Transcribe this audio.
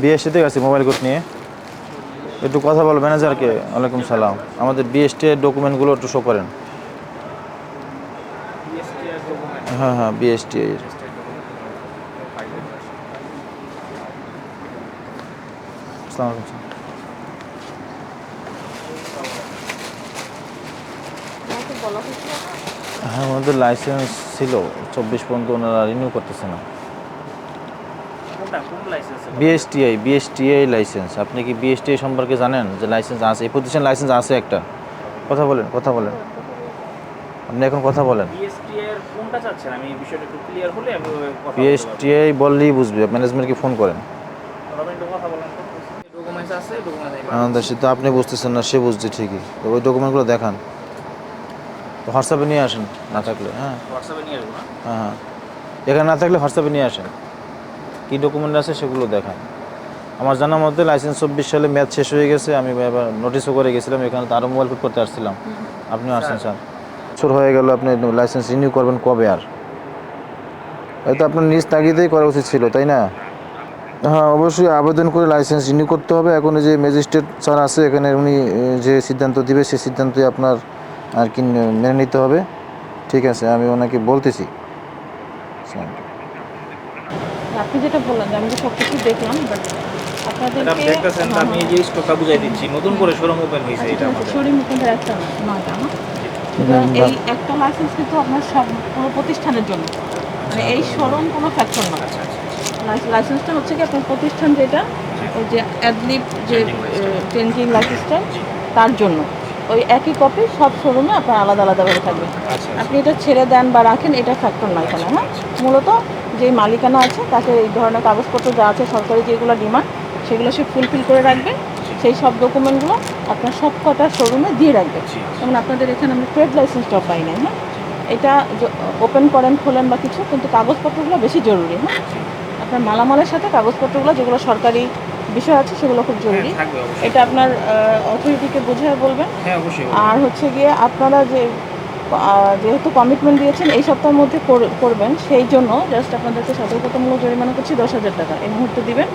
BST থেকে আসছি mobile code নিয়ে। একটু কথা বলো ম্যানেজারকে। ওয়ালাইকুম সালাম। আমাদের বিএসটি এর ডকুমেন্টগুলো একটু শো করেন। হ্যাঁ হ্যাঁ, বিএসটি এর। আসসালামু আলাইকুম। হ্যাঁ, ওনাদের লাইসেন্স ছিল 24 পর্যন্ত, ওনারা রিনিউ করতেছে না। BSTI licence. আপনি কি বিএসটিআই সম্পর্কে জানেন যে লাইসেন্স আছে? এই প্রতিষ্ঠান লাইসেন্স আছে একটা। কথা বলেন। আপনি এখন কথা বলেন। বিএসটিআই বললেই বুঝবে, ম্যানেজমেন্টকে ফোন করেন। আমাদের সে তো আপনি বুঝতেছেন না, সে বুঝছে ঠিকই। তো ওই ডকুমেন্টগুলো দেখান, তো হোয়াটসঅ্যাপে নিয়ে আসেন না থাকলে। হ্যাঁ হ্যাঁ, এখানে না থাকলে হোয়াটসঅ্যাপে নিয়ে আসেন। কী ডকুমেন্ট আছে সেগুলো দেখান। আমার জানা মধ্যে লাইসেন্স 24 সালে মেয়াদ শেষ হয়ে গেছে। আমি এবার নোটিশও করে গেছিলাম, এখানে তো আরও মোবাইল কোড করতে আসছিলাম। আপনিও আসছেন স্যার। বছর হয়ে গেল, আপনি লাইসেন্স রিনিউ করবেন কবে? আর এটা আপনার নিজ তাগিদেই করা উচিত ছিল, তাই না? হ্যাঁ, অবশ্যই আবেদন করে লাইসেন্স রিনিউ করতে হবে। এখন যে ম্যাজিস্ট্রেট স্যার আছে এখানে, উনি যে সিদ্ধান্ত দিবে সেই সিদ্ধান্তই আপনার আর কি মেনে নিতে হবে। ঠিক আছে, আমি ওনাকে বলতেছি। আপনি যেটা বললেন যে আমি তো সব কিছু দেখলাম, বাট আপনাদেরকে আমি এই যে স্টকটা বুঝাই দিচ্ছি, নতুন করে শোরুম ওপেন হয়েছে এটা আমাদের। শোরুম ওপেন একটা নয়টা না, এই একটা লাইসেন্স কিন্তু আপনার সব পুরো প্রতিষ্ঠানের জন্য, মানে এই শোরুম কোনো ফ্যাক্টর না। লাইসেন্সটা হচ্ছে কি আপনার প্রতিষ্ঠান যেটা, ওই যে অ্যাডলিপ যে চেঞ্জিং লাইসেন্সটা, তার জন্য ওই একই কপি সব শোরুমে আপনার আলাদা আলাদাভাবে থাকবে। আপনি এটা ছেড়ে দেন বা রাখেন, এটা ফ্যাক্টর না এখানে। হ্যাঁ, মূলত যে মালিকানা আছে তাকে এই ধরনের কাগজপত্র যা আছে সরকারি যেগুলো ডিমান্ড, সেগুলো সে ফুলফিল করে রাখবে। সেই সব ডকুমেন্টগুলো আপনার সব কটা শোরুমে দিয়ে রাখবে। যেমন আপনাদের এখানে আমরা ট্রেড লাইসেন্সটাও পাই না। হ্যাঁ, এটা ওপেন করেন খোলেন বা কিছু, কিন্তু কাগজপত্রগুলো বেশি জরুরি। হ্যাঁ, আপনার মালামালের সাথে কাগজপত্রগুলো যেগুলো সরকারি বিষয় আছে সেগুলো খুব জরুরি। এটা আপনার অথরিটিকে বুঝিয়ে বলবেন। আর হচ্ছে গিয়ে আপনারা যেহেতু কমিটমেন্ট দিয়েছেন এই সপ্তাহের মধ্যে করবেন, সেই জন্য জাস্ট আপনাদেরকে সতর্কতামূলক জরিমানা করছি 10,000 টাকা এই মুহূর্তে দিবেন।